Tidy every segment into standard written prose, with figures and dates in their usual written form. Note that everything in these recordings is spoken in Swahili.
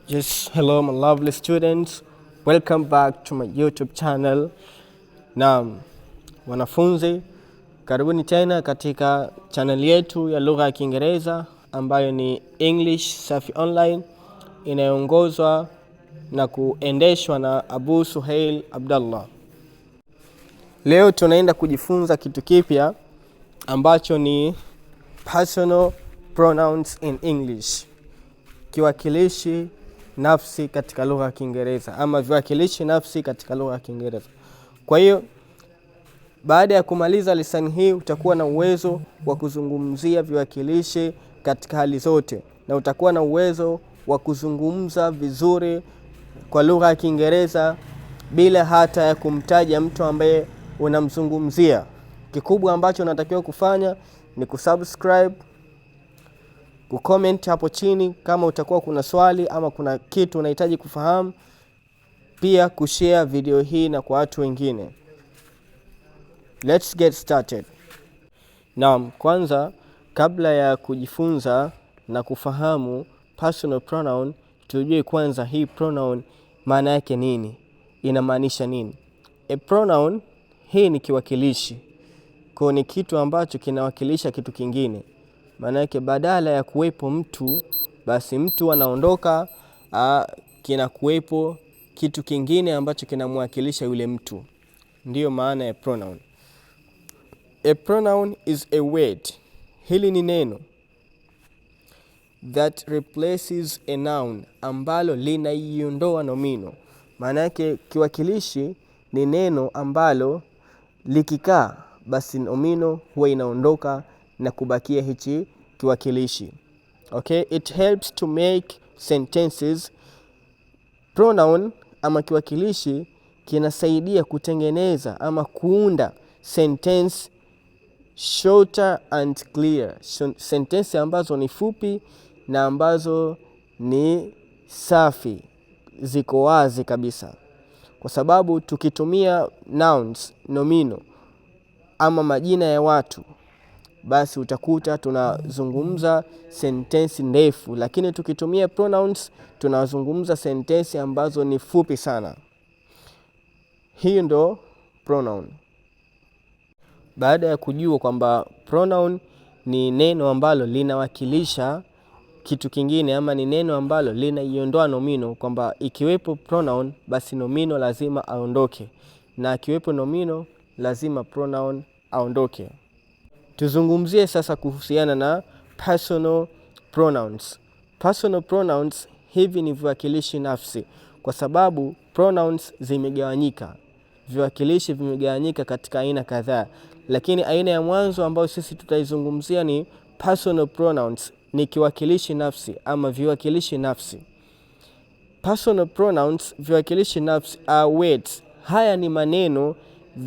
Yes, hello my lovely students. Welcome back to my YouTube channel. Naam, wanafunzi, karibuni tena katika channel yetu ya lugha ya Kiingereza ambayo ni English Safi Online, inayoongozwa na kuendeshwa na Abu Suhail Abdallah. Leo tunaenda kujifunza kitu kipya ambacho ni personal pronouns in English. Kiwakilishi nafsi katika lugha ya Kiingereza ama viwakilishi nafsi katika lugha ya Kiingereza. Kwa hiyo baada ya kumaliza lesson hii utakuwa na uwezo wa kuzungumzia viwakilishi katika hali zote, na utakuwa na uwezo wa kuzungumza vizuri kwa lugha ya Kiingereza bila hata ya kumtaja mtu ambaye unamzungumzia. Kikubwa ambacho unatakiwa kufanya ni kusubscribe, kucomment hapo chini kama utakuwa kuna swali ama kuna kitu unahitaji kufahamu, pia kushare video hii na kwa watu wengine. Let's get started. Naam, kwanza kabla ya kujifunza na kufahamu personal pronoun, tujue kwanza hii pronoun maana yake nini, inamaanisha nini. A pronoun hii ni kiwakilishi, kwa ni kitu ambacho kinawakilisha kitu kingine. Maana yake badala ya kuwepo mtu, basi mtu anaondoka, kinakuwepo kitu kingine ambacho kinamwakilisha yule mtu. Ndiyo maana ya pronoun. A pronoun is a word. Hili ni neno that replaces a noun, ambalo linaiondoa nomino. Maana yake kiwakilishi ni neno ambalo likikaa basi nomino huwa inaondoka na kubakia hichi kiwakilishi. Okay, it helps to make sentences. Pronoun ama kiwakilishi kinasaidia kutengeneza ama kuunda sentence shorter and clear. Sentence ambazo ni fupi na ambazo ni safi, ziko wazi kabisa. Kwa sababu tukitumia nouns, nomino ama majina ya watu, basi utakuta tunazungumza sentensi ndefu, lakini tukitumia pronouns tunazungumza sentensi ambazo ni fupi sana. Hii ndo pronoun. Baada ya kujua kwamba pronoun ni neno ambalo linawakilisha kitu kingine ama ni neno ambalo linaiondoa nomino, kwamba ikiwepo pronoun basi nomino lazima aondoke, na ikiwepo nomino lazima pronoun aondoke. Tuzungumzie sasa kuhusiana na personal pronouns. Personal pronouns hivi ni viwakilishi nafsi, kwa sababu pronouns zimegawanyika. Viwakilishi vimegawanyika katika aina kadhaa, lakini aina ya mwanzo ambayo sisi tutaizungumzia ni personal pronouns, ni kiwakilishi nafsi ama viwakilishi nafsi. Personal pronouns, viwakilishi nafsi, are words. Haya ni maneno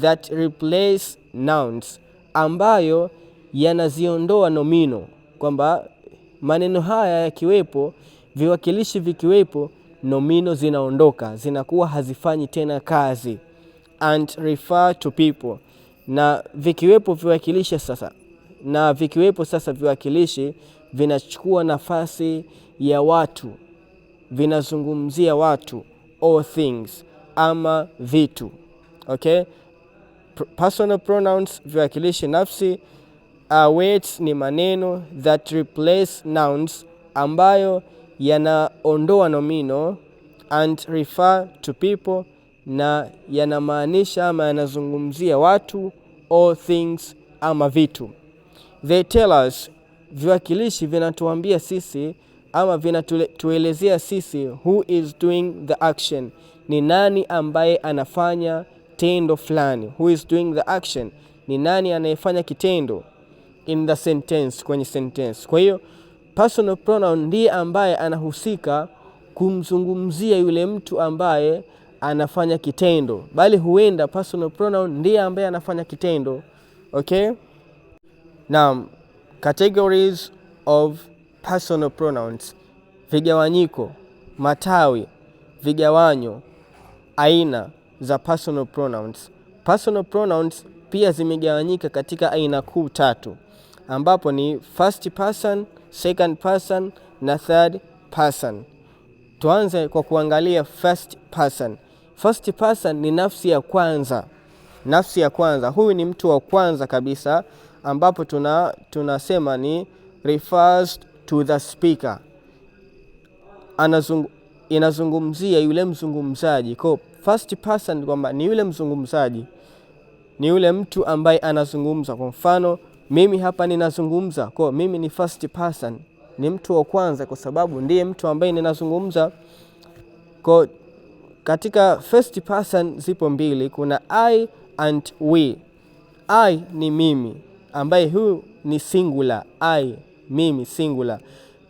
that replace nouns, ambayo yanaziondoa nomino, kwamba maneno haya yakiwepo, viwakilishi vikiwepo, nomino zinaondoka, zinakuwa hazifanyi tena kazi. And refer to people. Na vikiwepo viwakilishi sasa, viwakilishi vinachukua nafasi ya watu, vinazungumzia watu or things ama vitu. Okay? Personal pronouns, viwakilishi nafsi, words ni maneno that replace nouns, ambayo yanaondoa nomino, and refer to people, na yanamaanisha ama yanazungumzia watu or things ama vitu. They tell us, viwakilishi vinatuambia sisi ama vinatuelezea sisi who is doing the action, ni nani ambaye anafanya tendo fulani. Who is doing the action, ni nani anayefanya kitendo in the sentence, kwenye sentence. Kwa hiyo personal pronoun ndiye ambaye anahusika kumzungumzia yule mtu ambaye anafanya kitendo, bali huenda personal pronoun ndiye ambaye anafanya kitendo. Okay? Now, categories of personal pronouns. Vigawanyiko, matawi, vigawanyo, aina za personal pronouns. Personal pronouns pia zimegawanyika katika aina kuu tatu, ambapo ni first person, second person na third person. Tuanze kwa kuangalia first person. First person ni nafsi ya kwanza. Nafsi ya kwanza, huyu ni mtu wa kwanza kabisa, ambapo tunasema ni refers to the speaker. Inazungumzia yule mzungumzaji. Kwa first person kwamba ni yule mzungumzaji, ni yule mtu ambaye anazungumza. Kwa mfano mimi hapa ninazungumza, kwa mimi ni first person, ni mtu wa kwanza kwa sababu ndiye mtu ambaye ninazungumza. Kwa katika first person zipo mbili, kuna I and we. I ni mimi, ambaye huyu ni singular. I, mimi, singular.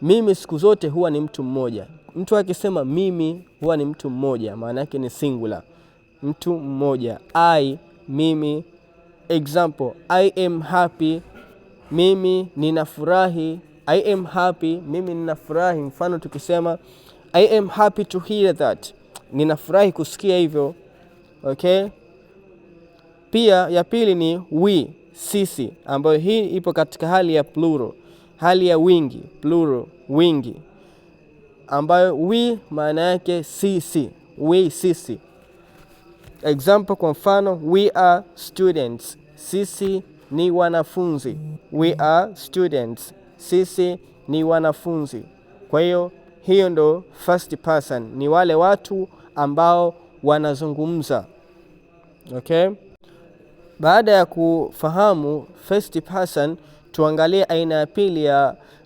Mimi siku zote huwa ni mtu mmoja. Mtu akisema mimi huwa ni mtu mmoja, maana yake ni singular, mtu mmoja. I, mimi. Example, I am happy, mimi ninafurahi. I am happy, mimi ninafurahi. Mfano tukisema I am happy to hear that, ninafurahi kusikia hivyo. Okay? Pia ya pili ni we, sisi, ambayo hii ipo katika hali ya plural, hali ya wingi, plural, wingi, ambayo we maana yake sisi, we, sisi. Example, kwa mfano we are students, sisi ni wanafunzi. We are students, sisi ni wanafunzi. Kwa hiyo ndo first person, ni wale watu ambao wanazungumza. Okay? Baada ya kufahamu first person, tuangalie aina ya pili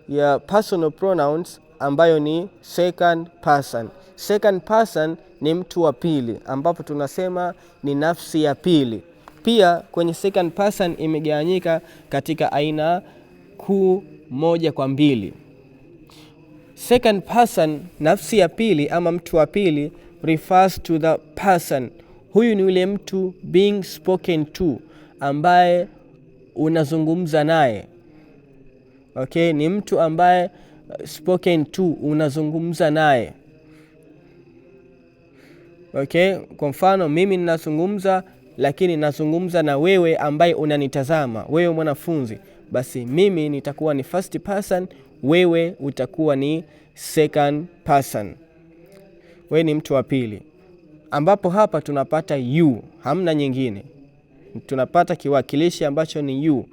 ya personal pronouns ambayo ni second person. Second person ni mtu wa pili, ambapo tunasema ni nafsi ya pili. Pia kwenye second person imegawanyika katika aina kuu moja kwa mbili. Second person, nafsi ya pili ama mtu wa pili, refers to the person. Huyu ni yule mtu being spoken to, ambaye unazungumza naye. Okay, ni mtu ambaye spoken to, unazungumza naye. Okay, kwa mfano mimi ninazungumza, lakini nazungumza na wewe ambaye unanitazama, wewe mwanafunzi. Basi mimi nitakuwa ni first person, wewe utakuwa ni second person. Wewe ni mtu wa pili, ambapo hapa tunapata you, hamna nyingine. Tunapata kiwakilishi ambacho ni you.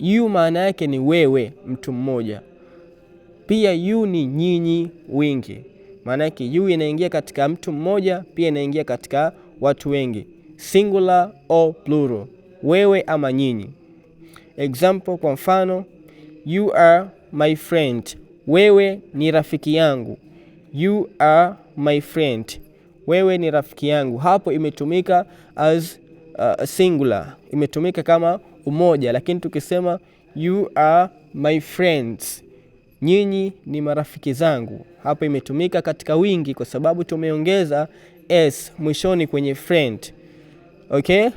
You maana yake ni wewe, mtu mmoja. Pia you ni nyinyi, wingi. Maana yake you inaingia katika mtu mmoja, pia inaingia katika watu wengi, singular or plural, wewe ama nyinyi. Example, kwa mfano you are my friend, wewe ni rafiki yangu. You are my friend, wewe ni rafiki yangu. Hapo imetumika as singular, imetumika kama umoja. Lakini tukisema you are my friends, nyinyi ni marafiki zangu, hapo imetumika katika wingi kwa sababu tumeongeza s mwishoni kwenye friend. Okay?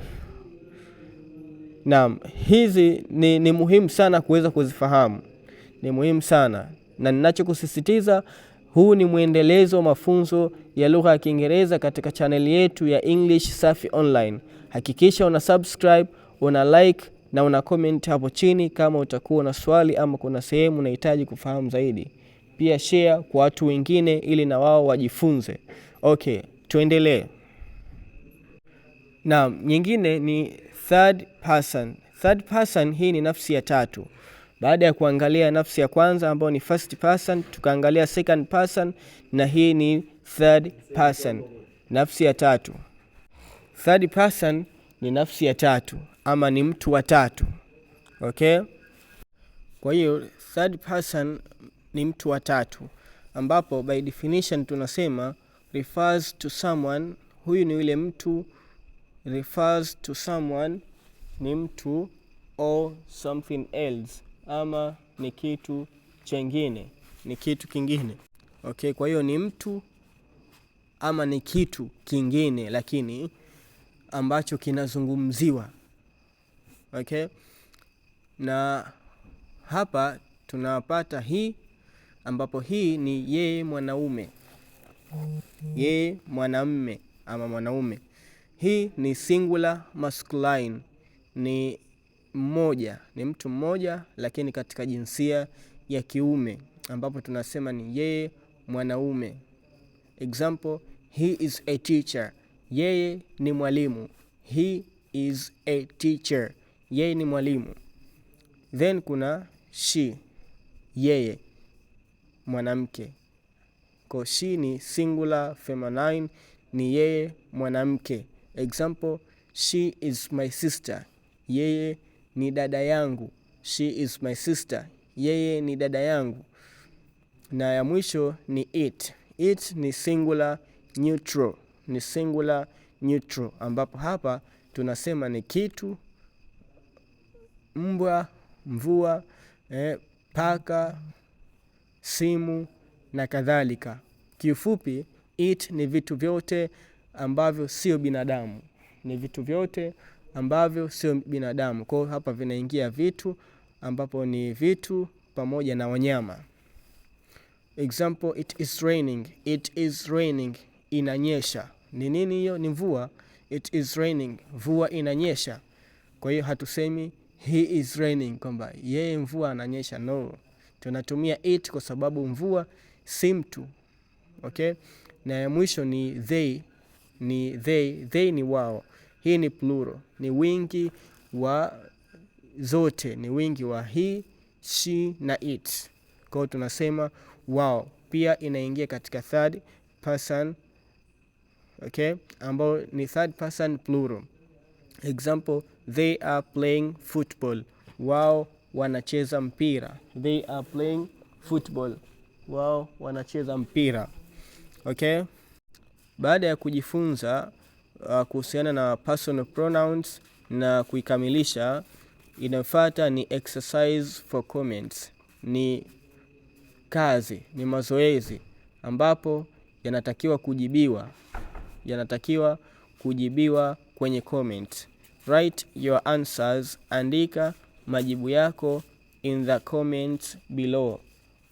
Naam, hizi ni muhimu sana kuweza kuzifahamu. Ni muhimu sana, na ninachokusisitiza, huu ni mwendelezo wa mafunzo ya lugha ya Kiingereza katika channel yetu ya English Safi Online. Hakikisha una subscribe, una like na una comment hapo chini kama utakuwa na swali ama kuna sehemu unahitaji kufahamu zaidi. Pia share kwa watu wengine ili na wao wajifunze. Okay, tuendelee. Naam, nyingine ni third person. Third person hii ni nafsi ya tatu. Baada ya kuangalia nafsi ya kwanza ambayo ni first person, tukaangalia second person, na hii ni third person, nafsi ya tatu. Third person ni nafsi ya tatu ama ni mtu wa tatu. Okay? Kwa hiyo third person ni mtu wa tatu, ambapo by definition tunasema refers to someone. Huyu ni yule mtu, refers to someone ni mtu or something else, ama ni kitu chengine, ni kitu kingine. Okay, kwa hiyo ni mtu ama ni kitu kingine lakini ambacho kinazungumziwa. Okay? Na hapa tunapata hii, ambapo hii ni yeye mwanaume, yeye mwanamme ama mwanaume. Hii ni singular masculine, ni mmoja, ni mtu mmoja lakini katika jinsia ya kiume, ambapo tunasema ni yeye mwanaume. Example, he is a teacher. Yeye ni mwalimu. He is a teacher. Yeye ni mwalimu. Then kuna she, yeye, mwanamke. Kwa she ni singular feminine, ni yeye mwanamke. Example, she is my sister. Yeye ni dada yangu. She is my sister. Yeye ni dada yangu. Na ya mwisho ni it. It ni singular neutral. Ni singular neutral, ambapo hapa tunasema ni kitu, mbwa, mvua, paka, simu na kadhalika. Kiufupi, it ni vitu vyote ambavyo sio binadamu. Ni vitu vyote ambavyo sio binadamu. Kwa hapa vinaingia vitu ambapo ni vitu pamoja na wanyama. Example, it is raining. It is raining. Inanyesha. Ni nini hiyo? Ni mvua. It is raining. Mvua inanyesha. Kwa hiyo hatusemi he is raining kwamba yeye mvua ananyesha. No. Tunatumia it kwa sababu mvua si mtu. Okay? Na ya mwisho ni they. Ni they. They ni wao. Hii ni plural. Ni wingi wa zote. Ni wingi wa he, she na it. Kwa hiyo tunasema wao. Pia inaingia katika third person. Okay? Ambao ni third person plural. Example, they are playing football. Wao wanacheza mpira. They are playing football. Wao wanacheza mpira. Okay? Baada ya kujifunza kuhusiana na personal pronouns na kuikamilisha, inafuata ni exercise for comments. Ni kazi, ni mazoezi ambapo yanatakiwa kujibiwa kwenye comment. Write your answers. Andika majibu yako in the comments below.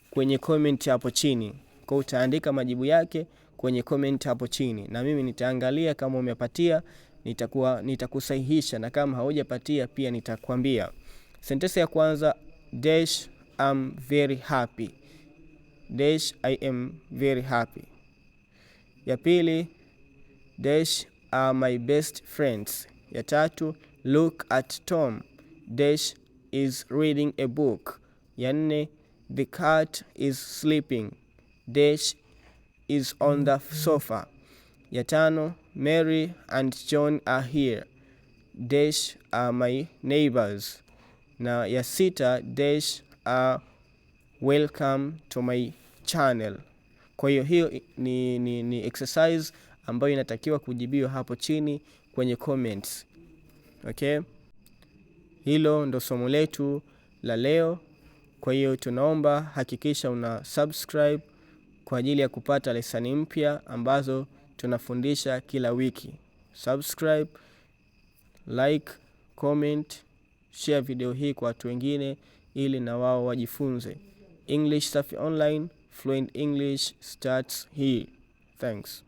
Kwenye comment hapo chini. Kwa utaandika majibu yake kwenye comment hapo chini. Na mimi nitaangalia kama umepatia, nitakusahihisha, na kama haujapatia pia nitakwambia. Sentence ya kwanza, dash I'm very happy. Dash I am very happy. Ya pili, dash are my best friends. Ya tatu, look at Tom. Dash is reading a book. Ya nne, the cat is sleeping. Dash is on the sofa. Ya tano, Mary and John are here. Dash are my neighbors. Na ya sita, dash are welcome to my channel. Kwa hiyo ni exercise ambayo inatakiwa kujibiwa hapo chini kwenye comments. Okay? Hilo ndo somo letu la leo. Kwa hiyo tunaomba hakikisha una subscribe kwa ajili ya kupata lesson mpya ambazo tunafundisha kila wiki. Subscribe, like, comment, share video hii kwa watu wengine ili na wao wajifunze. English Safi Online, Fluent English starts here. Thanks.